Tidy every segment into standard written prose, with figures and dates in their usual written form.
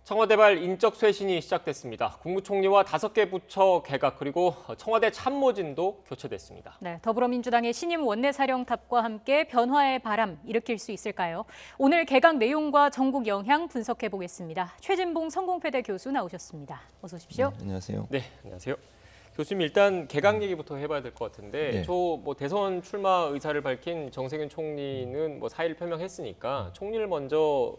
청와대발 인적 쇄신이 시작됐습니다. 국무총리와 5개 부처 개각 그리고 청와대 참모진도 교체됐습니다. 네, 더불어민주당의 신임 원내사령탑과 함께 변화의 바람 일으킬 수 있을까요? 오늘 개각 내용과 전국 영향 분석해 보겠습니다. 최진봉 성공회대 교수 나오셨습니다. 어서 오십시오. 네, 안녕하세요. 네, 안녕하세요. 교수님 일단 개각 얘기부터 해봐야 될 것 같은데 네. 저 대선 출마 의사를 밝힌 정세균 총리는 4일 표명했으니까 총리를 먼저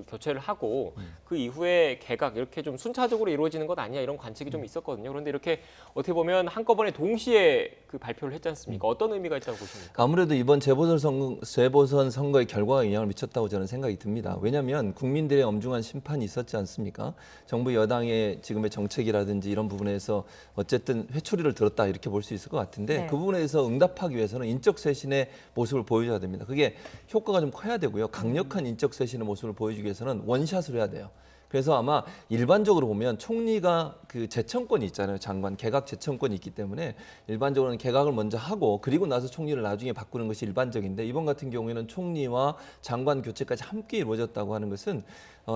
교체를 하고 그 이후에 개각 이렇게 좀 순차적으로 이루어지는 것 아니냐 이런 관측이 좀 있었거든요. 그런데 이렇게 어떻게 보면 한꺼번에 동시에 발표를 했지 않습니까? 어떤 의미가 있다고 보십니까? 아무래도 이번 재보선 선거의 결과가 영향을 미쳤다고 저는 생각이 듭니다. 왜냐하면 국민들의 엄중한 심판이 있었지 않습니까? 정부 여당의 지금의 정책이라든지 이런 부분에서 어쨌든 회초리를 들었다 이렇게 볼 수 있을 것 같은데 네. 그 부분에서 응답하기 위해서는 인적 쇄신의 모습을 보여줘야 됩니다. 그게 효과가 좀 커야 되고요. 강력한 인적 쇄신의 모습을 보여주기 위해서는 원샷을 해야 돼요. 그래서 아마 일반적으로 보면 총리가 그 재청권이 있잖아요. 장관 개각 재청권이 있기 때문에 일반적으로는 개각을 먼저 하고 그리고 나서 총리를 나중에 바꾸는 것이 일반적인데 이번 같은 경우에는 총리와 장관 교체까지 함께 이루어졌다고 하는 것은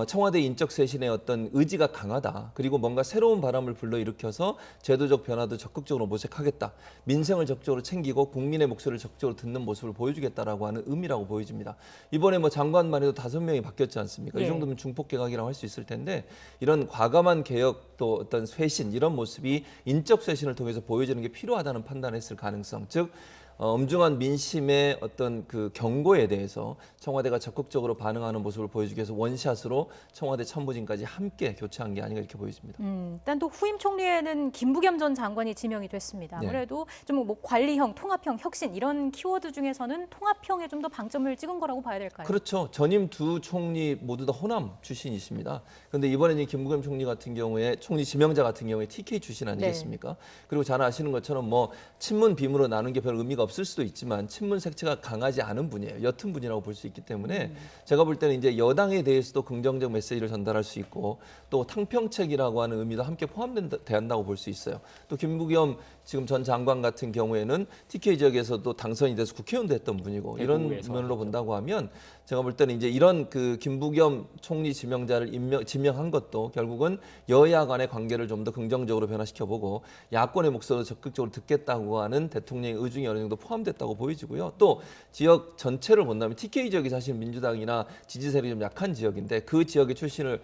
청와대 인적 쇄신의 어떤 의지가 강하다. 그리고 뭔가 새로운 바람을 불러일으켜서 제도적 변화도 적극적으로 모색하겠다. 민생을 적극적으로 챙기고 국민의 목소리를 적극적으로 듣는 모습을 보여주겠다라고 하는 의미라고 보여집니다. 이번에 장관만 해도 5명이 바뀌었지 않습니까? 네. 이 정도면 중폭 개각이라고 할 수 있을 텐데 이런 과감한 개혁 또 어떤 쇄신 이런 모습이 인적 쇄신을 통해서 보여지는 게 필요하다는 판단을 했을 가능성. 즉 엄중한 민심의 어떤 그 경고에 대해서 청와대가 적극적으로 반응하는 모습을 보여주기 위해서 원샷으로 청와대 참모진까지 함께 교체한 게 아닌가 이렇게 보여집니다. 일단 또 후임 총리에는 김부겸 전 장관이 지명이 됐습니다. 네. 아무래도 좀 관리형, 통합형, 혁신 이런 키워드 중에서는 통합형에 좀 더 방점을 찍은 거라고 봐야 될까요? 그렇죠. 전임 두 총리 모두 다 호남 출신이십니다. 그런데 이번에는 김부겸 총리 같은 경우에 총리 지명자 같은 경우에 TK 출신 아니겠습니까? 네. 그리고 잘 아시는 것처럼 친문 비문으로 나눈 게 별 의미가 없을 수도 있지만 친문 색채가 강하지 않은 분이에요. 옅은 분이라고 볼 수 있기 때문에 제가 볼 때는 이제 여당에 대해서도 긍정적 메시지를 전달할 수 있고 또 탕평책이라고 하는 의미도 함께 포함된다고 볼 수 있어요. 또 김부겸 지금 전 장관 같은 경우에는 TK 지역에서도 당선이 돼서 국회의원도 했던 분이고 이런 면으로 본다고 하면 제가 볼 때는 이제 이런 김부겸 총리 지명자를 지명한 것도 결국은 여야 간의 관계를 좀 더 긍정적으로 변화시켜보고 야권의 목소리도 적극적으로 듣겠다고 하는 대통령의 의중이 어느 정도 포함됐다고 보여지고요. 또 지역 전체를 본다면 TK 지역이 사실 민주당이나 지지 세력이 좀 약한 지역인데 그 지역의 출신을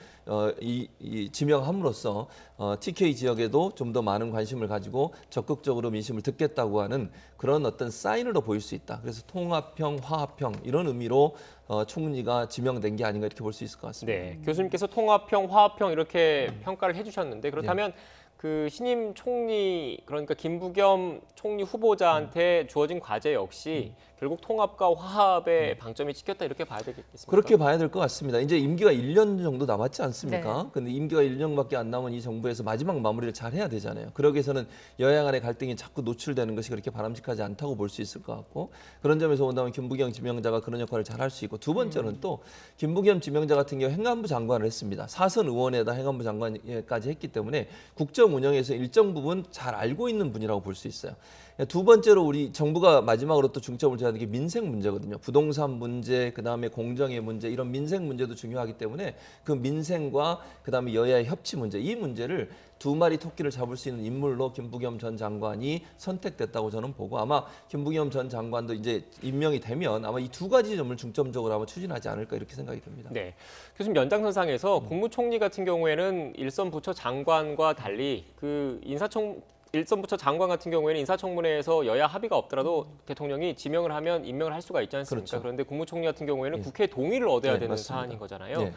지명함으로써 TK 지역에도 좀 더 많은 관심을 가지고 적극적으로 민심을 듣겠다고 하는 그런 어떤 사인으로 보일 수 있다. 그래서 통합형, 화합형 이런 의미로 총리가 지명된 게 아닌가 이렇게 볼 수 있을 것 같습니다. 네, 교수님께서 통합형, 화합형 이렇게 평가를 해주셨는데 그렇다면 그 신임 총리 그러니까 김부겸 총리 후보자한테 주어진 과제 역시 결국 통합과 화합에 방점이 찍혔다 이렇게 봐야 되겠습니까? 그렇게 봐야 될 것 같습니다. 이제 임기가 1년 정도 남았지 않습니까? 네. 근데 임기가 1년밖에 안 남은 이 정부에서 마지막 마무리를 잘 해야 되잖아요. 그러기 위해서는 여야 간의 갈등이 자꾸 노출되는 것이 그렇게 바람직하지 않다고 볼 수 있을 것 같고 그런 점에서 본다면 김부겸 지명자가 그런 역할을 잘 할 수 있고 두 번째는 또 김부겸 지명자 같은 경우 행안부 장관을 했습니다. 사선 의원에다 행안부 장관까지 했기 때문에 국정 운영에서 일정 부분 잘 알고 있는 분이라고 볼 수 있어요. 두 번째로 우리 정부가 마지막으로 또 중점을 둬야 하는 게 민생 문제거든요. 부동산 문제, 그다음에 공정의 문제 이런 민생 문제도 중요하기 때문에 그 민생과 그다음에 여야의 협치 문제 이 문제를 두 마리 토끼를 잡을 수 있는 인물로 김부겸 전 장관이 선택됐다고 저는 보고 아마 김부겸 전 장관도 이제 임명이 되면 아마 이 두 가지 점을 중점적으로 아마 추진하지 않을까 이렇게 생각이 듭니다. 네, 교수님 연장선상에서 국무총리 같은 경우에는 일선 부처 장관과 달리 일선 부처 장관 같은 경우에는 인사청문회에서 여야 합의가 없더라도 대통령이 지명을 하면 임명을 할 수가 있지 않습니까? 그렇죠. 그런데 국무총리 같은 경우에는 국회 동의를 얻어야 되는 맞습니다. 사안인 거잖아요. 네.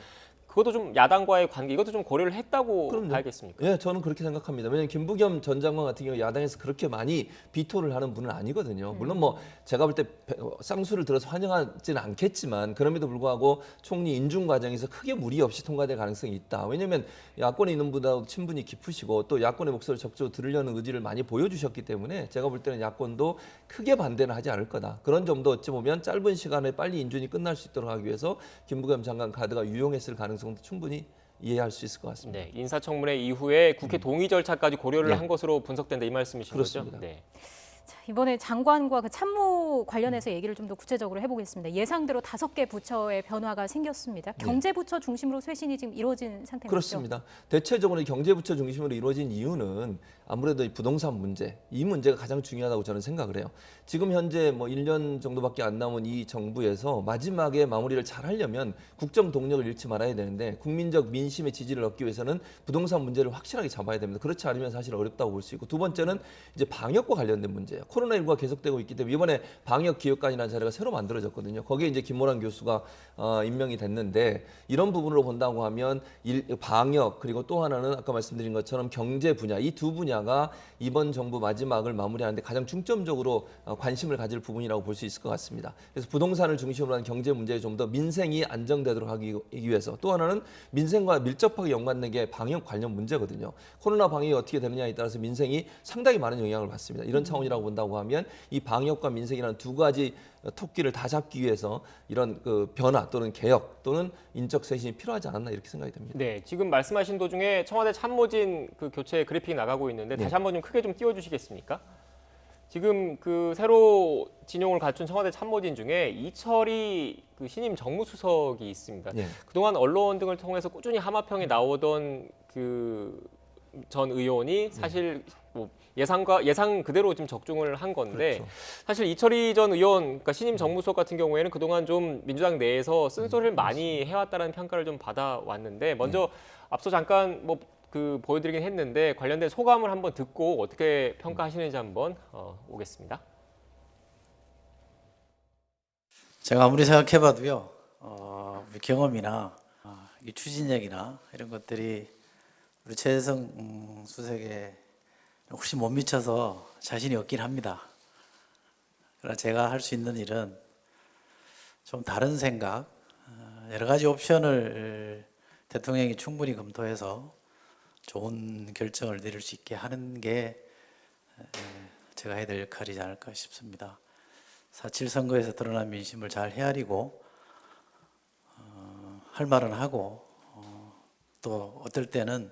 그것도 좀 야당과의 관계 이것도 좀 고려를 했다고 그럼요. 봐야겠습니까? 예, 저는 그렇게 생각합니다. 왜냐하면 김부겸 전 장관 같은 경우 야당에서 그렇게 많이 비토를 하는 분은 아니거든요. 물론 제가 볼 때 쌍수를 들어서 환영하지는 않겠지만 그럼에도 불구하고 총리 인준 과정에서 크게 무리 없이 통과될 가능성이 있다. 왜냐하면 야권에 있는 분보다 친분이 깊으시고 또 야권의 목소리를 적극적으로 들으려는 의지를 많이 보여주셨기 때문에 제가 볼 때는 야권도 크게 반대는 하지 않을 거다. 그런 점도 어찌 보면 짧은 시간에 빨리 인준이 끝날 수 있도록 하기 위해서 김부겸 장관 카드가 유용했을 가능성도 충분히 이해할 수 있을 것 같습니다. 네, 인사청문회 이후에 국회 동의 절차까지 고려를 네. 한 것으로 분석된다 이 말씀이신 그렇습니다. 거죠? 네. 자, 이번에 장관과 그 참모 부처도 관련해서 얘기를 좀 더 구체적으로 해보겠습니다. 예상대로 5개 부처의 변화가 생겼습니다. 경제부처 중심으로 쇄신이 지금 이루어진 상태인 그렇습니다. 대체적으로 경제부처 중심으로 이루어진 이유는 아무래도 이 부동산 문제, 이 문제가 가장 중요하다고 저는 생각을 해요. 지금 현재 뭐 1년 정도밖에 안 남은 이 정부에서 마지막에 마무리를 잘 하려면 국정 동력을 잃지 말아야 되는데 국민적 민심의 지지를 얻기 위해서는 부동산 문제를 확실하게 잡아야 됩니다. 그렇지 않으면 사실 어렵다고 볼 수 있고 두 번째는 이제 방역과 관련된 문제예요. 코로나19가 계속되고 있기 때문에 이번에 방역기획관이라는 자리가 새로 만들어졌거든요. 거기에 이제 김모란 교수가 임명이 됐는데 이런 부분으로 본다고 하면 방역 그리고 또 하나는 아까 말씀드린 것처럼 경제 분야 이 두 분야가 이번 정부 마지막을 마무리하는데 가장 중점적으로 관심을 가질 부분이라고 볼 수 있을 것 같습니다. 그래서 부동산을 중심으로 하는 경제 문제에 좀 더 민생이 안정되도록 하기 위해서 또 하나는 민생과 밀접하게 연관된 게 방역 관련 문제거든요. 코로나 방역이 어떻게 되느냐에 따라서 민생이 상당히 많은 영향을 받습니다. 이런 차원이라고 본다고 하면 이 방역과 민생이라는 두 가지 토끼를 다 잡기 위해서 이런 그 변화 또는 개혁 또는 인적 쇄신이 필요하지 않았나 이렇게 생각이 됩니다. 네, 지금 말씀하신 도중에 청와대 참모진 그 교체 그래픽이 나가고 있는데 다시 한번 좀 크게 좀 띄워주시겠습니까? 지금 그 새로 진용을 갖춘 청와대 참모진 중에 이철희 그 신임 정무수석이 있습니다. 네. 그동안 언론 등을 통해서 꾸준히 하마평에 나오던 그 전 의원이 사실 뭐 예상 그대로 지금 적중을 한 건데 그렇죠. 사실 이철희 전 의원, 그러니까 신임 정무수석 같은 경우에는 그동안 좀 민주당 내에서 쓴소리를 많이 해왔다는 평가를 좀 받아왔는데 먼저 앞서 잠깐 뭐 그 보여드리긴 했는데 관련된 소감을 한번 듣고 어떻게 평가하시는지 한번 오겠습니다. 제가 아무리 생각해봐도요, 우리 경험이나 이 추진력이나 이런 것들이 우리 최재성 수석에 혹시 못 미쳐서 자신이 없긴 합니다. 그러나 제가 할 수 있는 일은 좀 다른 생각, 여러 가지 옵션을 대통령이 충분히 검토해서 좋은 결정을 내릴 수 있게 하는 게 제가 해야 될 역할이지 않을까 싶습니다. 4.7 선거에서 드러난 민심을 잘 헤아리고 할 말은 하고 또 어떨 때는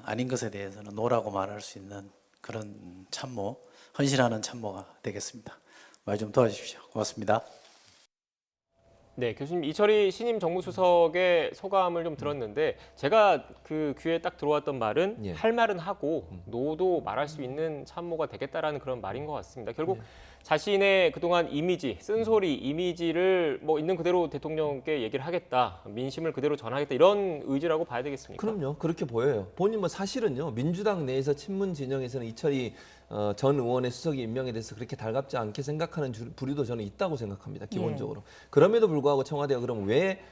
아닌 것에 대해서는 노라고 말할 수 있는 그런 참모, 헌신하는 참모가 되겠습니다. 말 좀 도와주십시오. 고맙습니다. 네, 교수님 이철희 신임 정무수석의 소감을 좀 들었는데 제가 그 귀에 딱 들어왔던 말은 예. 할 말은 하고 노도 말할 수 있는 참모가 되겠다라는 그런 말인 것 같습니다. 결국 자신의 그동안 이미지, 쓴소리 이미지를 뭐 있는 그대로 대통령께 얘기를 하겠다, 민심을 그대로 전하겠다 이런 의지라고 봐야 되겠습니까? 그럼요. 그렇게 보여요. 본인 뭐 사실은요. 민주당 내에서 친문 진영에서는 이철희 전 의원의 수석이 임명에 대해서 그렇게 달갑지 않게 생각하는 부류도 저는 있다고 생각합니다. 기본적으로. 그럼에도 불구하고 청와대가 그럼 왜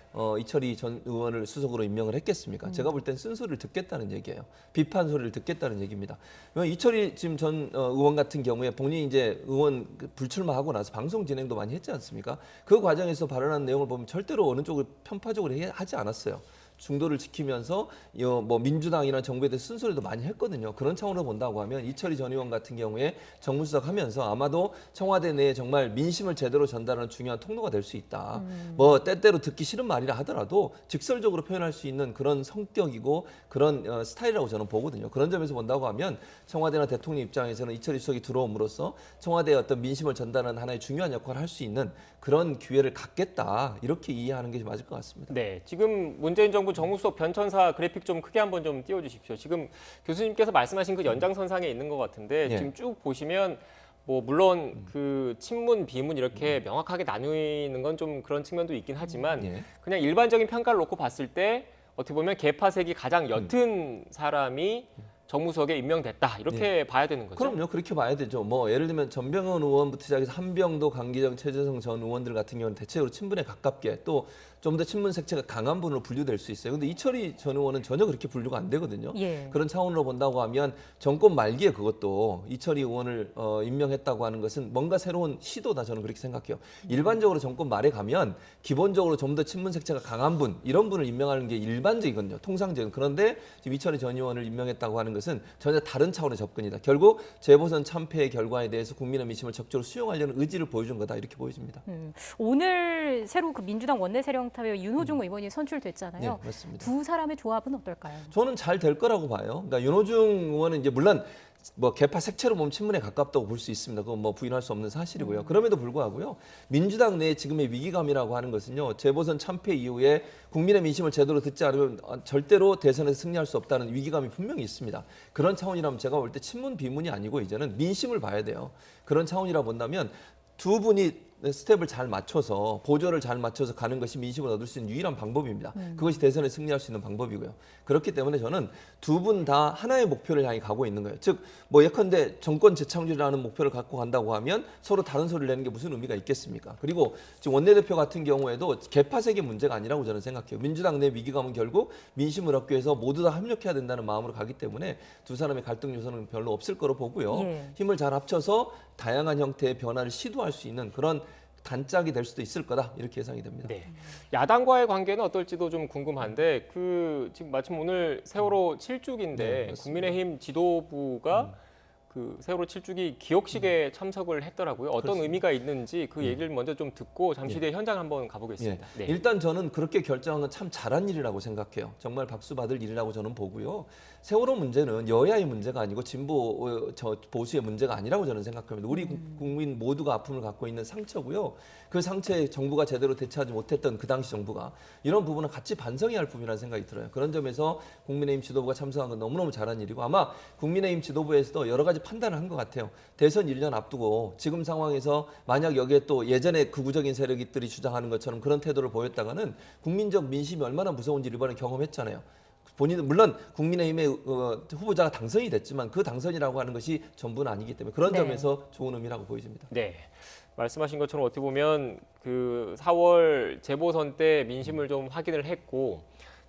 이철희 전 의원을 수석으로 임명을 했겠습니까? 제가 볼 땐 쓴소리를 듣겠다는 얘기예요. 비판 소리를 듣겠다는 얘기입니다. 이철희 지금 전 의원 같은 경우에 본인이 이제 의원 불출마하고 나서 방송 진행도 많이 했지 않습니까? 그 과정에서 발언한 내용을 보면 절대로 어느 쪽을 편파적으로 하지 않았어요. 중도를 지키면서 뭐 민주당이나 정부에 대해 쓴소리도 많이 했거든요. 그런 차원으로 본다고 하면 이철희 전 의원 같은 경우에 정무수석 하면서 아마도 청와대 내에 정말 민심을 제대로 전달하는 중요한 통로가 될 수 있다. 뭐 때때로 듣기 싫은 말이라 하더라도 직설적으로 표현할 수 있는 그런 성격이고 그런 스타일이라고 저는 보거든요. 그런 점에서 본다고 하면 청와대나 대통령 입장에서는 이철희 수석이 들어옴으로써 청와대의 어떤 민심을 전달하는 하나의 중요한 역할을 할 수 있는 그런 기회를 갖겠다. 이렇게 이해하는 게 맞을 것 같습니다. 네, 지금 문재인 정부 정무수석 변천사 그래픽 좀 크게 한번 좀 띄워주십시오. 지금 교수님께서 말씀하신 그 연장선상에 있는 것 같은데 예. 지금 쭉 보시면 뭐 물론 그 친문 비문 이렇게 명확하게 나누는 건 좀 그런 측면도 있긴 하지만 예. 그냥 일반적인 평가를 놓고 봤을 때 어떻게 보면 계파색이 가장 옅은 사람이 정무수석에 임명됐다 이렇게 봐야 되는 거죠. 그럼요. 그렇게 봐야 되죠. 뭐 예를 들면 전병헌 의원부터 시작해서 한병도, 강기정, 최재성 전 의원들 같은 경우는 대체적으로 친문에 가깝게 또 좀 더 친문 색채가 강한 분으로 분류될 수 있어요. 근데 이철희 전 의원은 전혀 그렇게 분류가 안 되거든요. 예. 그런 차원으로 본다고 하면 정권 말기에 그것도 이철희 의원을 임명했다고 하는 것은 뭔가 새로운 시도다 저는 그렇게 생각해요. 일반적으로 정권 말에 가면 기본적으로 좀 더 친문 색채가 강한 분 이런 분을 임명하는 게 일반적이거든요. 통상적인. 그런데 지금 이철희 전 의원을 임명했다고 하는 것은 전혀 다른 차원의 접근이다. 결국 재보선 참패의 결과에 대해서 국민의 민심을 적극적으로 수용하려는 의지를 보여준 거다 이렇게 보여집니다. 오늘 새로 그 민주당 원내 세력 사령탑에 윤호중 의원이 선출됐잖아요. 네, 맞습니다. 두 사람의 조합은 어떨까요? 저는 잘 될 거라고 봐요. 그러니까 윤호중 의원은 이제 물론 뭐 개파 색채로 보면 친문에 가깝다고 볼 수 있습니다. 그건 뭐 부인할 수 없는 사실이고요. 그럼에도 불구하고요. 민주당 내 지금의 위기감이라고 하는 것은요. 재보선 참패 이후에 국민의 민심을 제대로 듣지 않으면 절대로 대선에서 승리할 수 없다는 위기감이 분명히 있습니다. 그런 차원이라면 제가 볼 때 친문 비문이 아니고 이제는 민심을 봐야 돼요. 그런 차원이라 본다면 두 분이 스텝을 잘 맞춰서 보조를 잘 맞춰서 가는 것이 민심을 얻을 수 있는 유일한 방법입니다. 그것이 대선에 승리할 수 있는 방법이고요. 그렇기 때문에 저는 두 분 다 하나의 목표를 향해 가고 있는 거예요. 즉 뭐 예컨대 정권 재창출이라는 목표를 갖고 간다고 하면 서로 다른 소리를 내는 게 무슨 의미가 있겠습니까? 그리고 지금 원내대표 같은 경우에도 개파색의 문제가 아니라고 저는 생각해요. 민주당 내 위기감은 결국 민심을 얻기 위해서 모두 다 협력해야 된다는 마음으로 가기 때문에 두 사람의 갈등 요소는 별로 없을 거로 보고요. 예. 힘을 잘 합쳐서 다양한 형태의 변화를 시도할 수 있는 그런 단짝이 될 수도 있을 거다 이렇게 예상이 됩니다. 네. 야당과의 관계는 어떨지도 좀 궁금한데 지금 마침 오늘 세월호 7주기인데 네, 맞습니다. 국민의힘 지도부가 그 세월호 7주기 기억식에 참석을 했더라고요. 어떤 그렇습니다. 의미가 있는지 그 얘기를 먼저 좀 듣고 잠시 뒤에 현장 한번 가보겠습니다. 예. 네. 일단 저는 그렇게 결정한 건 참 잘한 일이라고 생각해요. 정말 박수 받을 일이라고 저는 보고요. 세월호 문제는 여야의 문제가 아니고 진보 보수의 문제가 아니라고 저는 생각합니다. 우리 국민 모두가 아픔을 갖고 있는 상처고요. 그 상처에 정부가 제대로 대처하지 못했던 그 당시 정부가 이런 부분은 같이 반성해야 할 부분이라는 생각이 들어요. 그런 점에서 국민의힘 지도부가 참석한 건 너무너무 잘한 일이고 아마 국민의힘 지도부에서도 여러 가지 판단을 한 것 같아요. 대선 1년 앞두고 지금 상황에서 만약 여기에 또 예전에 극우적인 세력들이 주장하는 것처럼 그런 태도를 보였다가는 국민적 민심이 얼마나 무서운지 이번에 경험했잖아요. 본인은 물론 국민의힘의 후보자가 당선이 됐지만 그 당선이라고 하는 것이 전부는 아니기 때문에 그런 네. 점에서 좋은 의미라고 보여집니다. 네. 말씀하신 것처럼 어떻게 보면 그 4월 재보선 때 민심을 좀 확인을 했고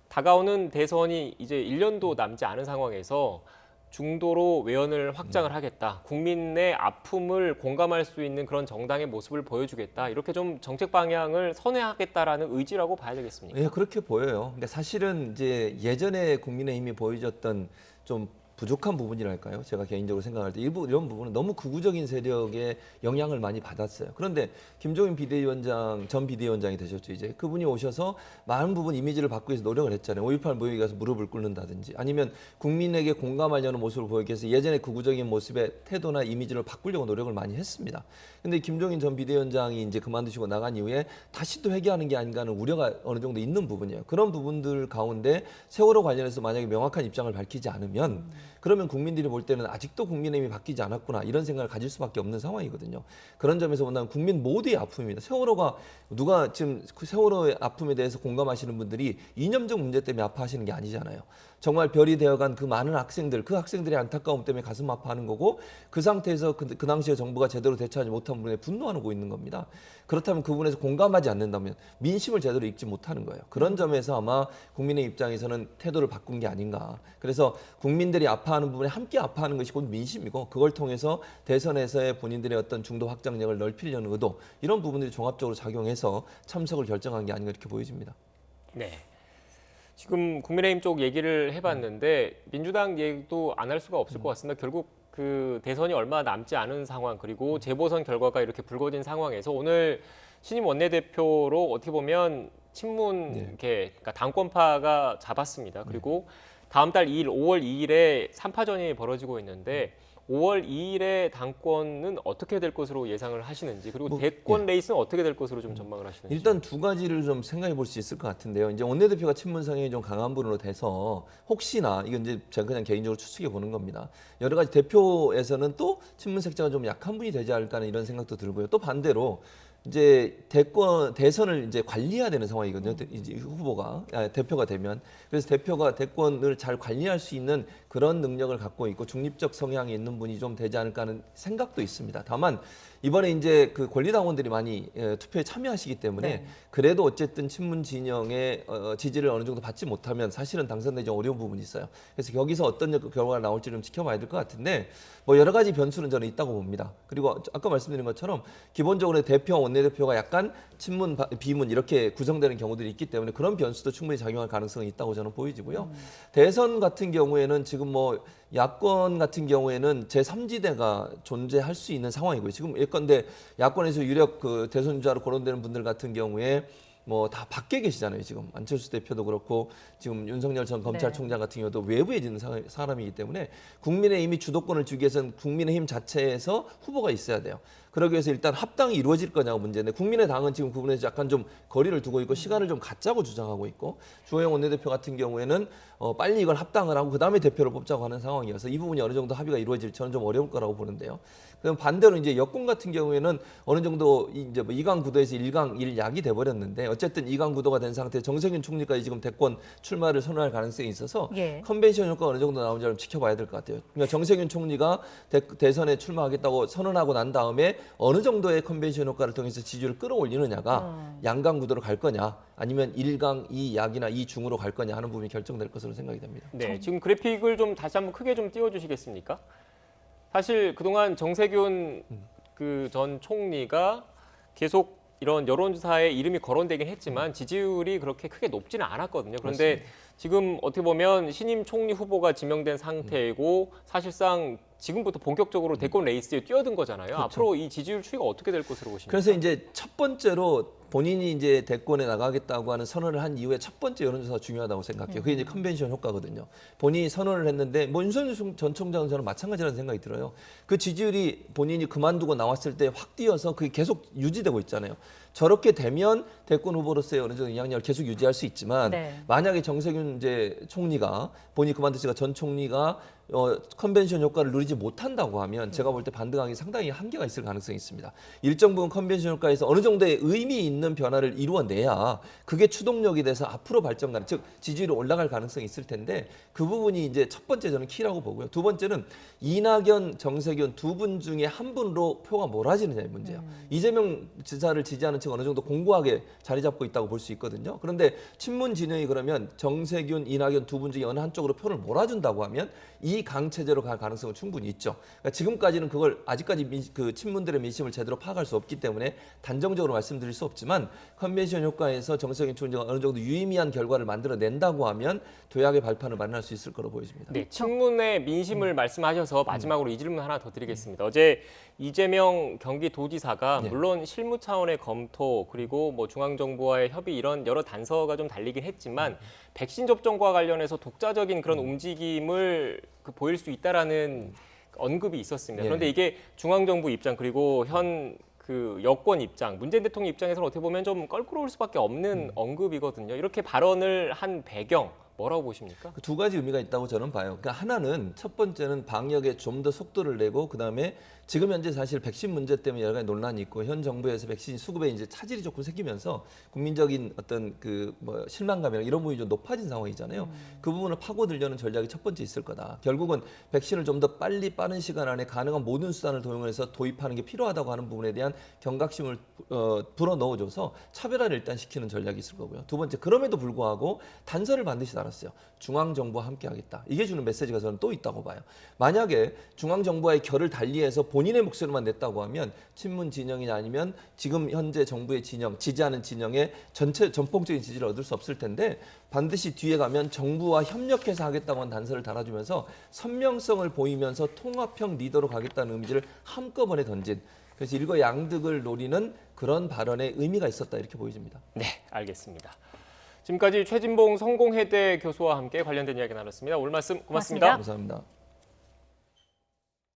다가오는 대선이 이제 1년도 남지 않은 상황에서 중도로 외연을 확장을 하겠다. 국민의 아픔을 공감할 수 있는 그런 정당의 모습을 보여주겠다. 이렇게 좀 정책 방향을 선회하겠다라는 의지라고 봐야 되겠습니까? 예, 그렇게 보여요. 근데 사실은 이제 예전에 국민의힘이 보여줬던 좀 부족한 부분이랄까요? 제가 개인적으로 생각할 때 이런 부분은 너무 극우적인 세력의 영향을 많이 받았어요. 그런데 김종인 비대위원장, 전 비대위원장이 되셨죠. 이제 그분이 오셔서 많은 부분 이미지를 바꾸기 위해서 노력을 했잖아요. 5.18 모욕에 가서 무릎을 꿇는다든지 아니면 국민에게 공감하려는 모습을 보이기 위해서 예전의 극우적인 모습의 태도나 이미지를 바꾸려고 노력을 많이 했습니다. 근데 김종인 전 비대위원장이 이제 그만두시고 나간 이후에 다시 또 회귀하는 게 아닌가 하는 우려가 어느 정도 있는 부분이에요. 그런 부분들 가운데 세월호 관련해서 만약에 명확한 입장을 밝히지 않으면 그러면 국민들이 볼 때는 아직도 국민의힘이 바뀌지 않았구나 이런 생각을 가질 수밖에 없는 상황이거든요. 그런 점에서 본다면 국민 모두의 아픔입니다. 세월호가 누가 지금 그 세월호의 아픔에 대해서 공감하시는 분들이 이념적 문제 때문에 아파하시는 게 아니잖아요. 정말 별이 되어간 그 많은 학생들, 그 학생들의 안타까움 때문에 가슴 아파하는 거고 그 상태에서 그 당시에 정부가 제대로 대처하지 못한 부분에 분노하고 있는 겁니다. 그렇다면 그 부분에서 공감하지 않는다면 민심을 제대로 읽지 못하는 거예요. 그런 점에서 아마 국민의 입장에서는 태도를 바꾼 게 아닌가. 그래서 국민들이 아파하는 부분에 함께 아파하는 것이 곧 민심이고 그걸 통해서 대선에서의 본인들의 어떤 중도 확장력을 넓히려는 의도 이런 부분들이 종합적으로 작용해서 참석을 결정한 게 아닌가 이렇게 보여집니다. 네. 지금 국민의힘 쪽 얘기를 해봤는데 민주당 얘기도 안 할 수가 없을 것 같습니다. 결국 그 대선이 얼마 남지 않은 상황 그리고 재보선 결과가 이렇게 불거진 상황에서 오늘 신임 원내대표로 어떻게 보면 친문계 그러니까 당권파가 잡았습니다. 그리고 다음 달 2일 5월 2일에 3파전이 벌어지고 있는데 5월 2일에 당권은 어떻게 될 것으로 예상을 하시는지 그리고 대권 레이스는 어떻게 될 것으로 좀 전망을 하시는지. 일단 두 가지를 좀 생각해 볼 수 있을 것 같은데요. 이제 원내대표가 친문 성향이 좀 강한 분으로 돼서 혹시나 이건 이제 제가 그냥 개인적으로 추측해 보는 겁니다. 여러 가지 대표에서는 또 친문 색채가 좀 약한 분이 되지 않을까 하는 이런 생각도 들고요. 또 반대로 이제 대선을 이제 관리해야 되는 상황이거든요. 이제 후보가 대표가 되면 그래서 대표가 대권을 잘 관리할 수 있는 그런 능력을 갖고 있고 중립적 성향이 있는 분이 좀 되지 않을까 하는 생각도 있습니다. 다만 이번에 이제 그 권리당원들이 많이 투표에 참여하시기 때문에 네. 그래도 어쨌든 친문 진영의 지지를 어느 정도 받지 못하면 사실은 당선되기 어려운 부분이 있어요. 그래서 여기서 어떤 결과가 나올지 좀 지켜봐야 될 것 같은데 뭐 여러 가지 변수는 저는 있다고 봅니다. 그리고 아까 말씀드린 것처럼 기본적으로 대표와 원내대표가 약간 친문, 비문 이렇게 구성되는 경우들이 있기 때문에 그런 변수도 충분히 작용할 가능성이 있다고 저는 보여지고요. 대선 같은 경우에는 지금 뭐 야권 같은 경우에는 제3지대가 존재할 수 있는 상황이고요. 지금 예컨대 야권에서 유력 그 대선 주자로 거론되는 분들 같은 경우에 뭐 다 밖에 계시잖아요. 지금 안철수 대표도 그렇고 지금 윤석열 전 검찰총장 같은 경우도 외부에 있는 사람이기 때문에 국민의힘이 주도권을 주기 위해서는 국민의힘 자체에서 후보가 있어야 돼요. 그러기 위해서 일단 합당이 이루어질 거냐가 문제인데 국민의당은 지금 그 부분에서 약간 좀 거리를 두고 있고 시간을 좀 갖자고 주장하고 있고 주호영 원내대표 같은 경우에는 빨리 이걸 합당을 하고 그다음에 대표를 뽑자고 하는 상황이어서 이 부분이 어느 정도 합의가 이루어질지 저는 좀 어려울 거라고 보는데요. 그럼 반대로 이제 여권 같은 경우에는 어느 정도 이제 뭐 2강 구도에서 1강 1약이 돼버렸는데 어쨌든 2강 구도가 된 상태에 정세균 총리까지 지금 대권 출마를 선언할 가능성이 있어서 컨벤션 효과가 어느 정도 나오는지 좀 지켜봐야 될 것 같아요. 그러니까 정세균 총리가 대선에 출마하겠다고 선언하고 난 다음에 어느 정도의 컨벤션 효과를 통해서 지지율을 끌어올리느냐가 양강 구도로 갈 거냐 아니면 1강 2약이나 2중으로 갈 거냐 하는 부분이 결정될 것으로 생각이 됩니다. 네, 지금 그래픽을 좀 다시 한번 크게 좀 띄워주시겠습니까? 사실 그동안 정세균 그 전 총리가 계속 이런 여론조사에 이름이 거론되긴 했지만 지지율이 그렇게 크게 높지는 않았거든요. 그런데 그렇습니다. 지금 어떻게 보면 신임 총리 후보가 지명된 상태이고 사실상 지금부터 본격적으로 대권 레이스에 뛰어든 거잖아요. 그렇죠. 앞으로 이 지지율 추이가 어떻게 될 것으로 보십니까? 그래서 이제 첫 번째로 본인이 이제 대권에 나가겠다고 하는 선언을 한 이후에 첫 번째 여론조사가 중요하다고 생각해요. 그게 이제 컨벤션 효과거든요. 본인이 선언을 했는데 뭐 윤석열 전 총장은 저는 마찬가지라는 생각이 들어요. 그 지지율이 본인이 그만두고 나왔을 때 확 뛰어서 그게 계속 유지되고 있잖아요. 저렇게 되면 대권 후보로서의 어느 정도 영향력을 계속 유지할 수 있지만 만약에 정세균 이제 총리가 본인이 그만두시가 전 총리가 컨벤션 효과를 누리지 못한다고 하면 제가 볼 때 반등하기 상당히 한계가 있을 가능성이 있습니다. 일정 부분 컨벤션 효과에서 어느 정도의 의미 있는 변화를 이루어내야 그게 추동력이 돼서 앞으로 발전 가능, 즉 지지율이 올라갈 가능성이 있을 텐데 그 부분이 이제 첫 번째 저는 키라고 보고요. 두 번째는 이낙연, 정세균 두 분 중에 한 분으로 표가 몰아지느냐의 문제예요. 이재명 지사를 지지하는 측은 어느 정도 공고하게 자리 잡고 있다고 볼 수 있거든요. 그런데 친문 진영이 그러면 정세균, 이낙연 두 분 중에 어느 한쪽으로 표를 몰아준다고 하면 이 강체제로 갈 가능성은 충분히 있죠. 그러니까 지금까지는 그걸 아직까지 그 친문들의 민심을 제대로 파악할 수 없기 때문에 단정적으로 말씀드릴 수 없지만 컨벤션 효과에서 정세균 총리가 어느 정도 유의미한 결과를 만들어낸다고 하면 도약의 발판을 마련할 수 있을 거로 보여집니다. 네, 친문의 민심을 말씀하셔서 마지막으로 이 질문 하나 더 드리겠습니다. 어제 이재명 경기도지사가 물론 실무 차원의 검토 그리고 뭐 중앙정부와의 협의 이런 여러 단서가 좀 달리긴 했지만 백신 접종과 관련해서 독자적인 그런 움직임을 보일 수 있다라는 언급이 있었습니다. 그런데 이게 중앙정부 입장 그리고 현 그 여권 입장, 문재인 대통령 입장에서는 어떻게 보면 좀 껄끄러울 수밖에 없는 언급이거든요. 이렇게 발언을 한 배경 뭐라고 보십니까? 두 가지 의미가 있다고 저는 봐요. 그러니까 하나는 첫 번째는 방역에 좀 더 속도를 내고 그다음에 지금 현재 사실 백신 문제 때문에 여러 가지 논란이 있고 현 정부에서 백신 수급에 이제 차질이 조금 생기면서 국민적인 어떤 그 뭐 실망감이나 이런 부분이 좀 높아진 상황이잖아요. 그 부분을 파고들려는 전략이 첫 번째 있을 거다. 결국은 백신을 좀 더 빨리 빠른 시간 안에 가능한 모든 수단을 동원해서 도입하는 게 필요하다고 하는 부분에 대한 경각심을 불어 넣어줘서 차별화를 일단 시키는 전략이 있을 거고요. 두 번째 그럼에도 불구하고 단서를 반드시 달았어요. 중앙정부와 함께하겠다. 이게 주는 메시지가 저는 또 있다고 봐요. 만약에 중앙정부와의 결을 달리해서 본인의 목소리만 냈다고 하면 친문 진영이나 아니면 지금 현재 정부의 진영, 지지하는 진영의 전폭적인 지지를 얻을 수 없을 텐데 반드시 뒤에 가면 정부와 협력해서 하겠다고 하는 단서를 달아주면서 선명성을 보이면서 통합형 리더로 가겠다는 의미를 한꺼번에 던진 그래서 일거양득을 노리는 그런 발언에 의미가 있었다 이렇게 보여집니다. 네, 알겠습니다. 지금까지 최진봉 성공회대 교수와 함께 관련된 이야기 나눴습니다. 오늘 말씀 고맙습니다. 감사합니다.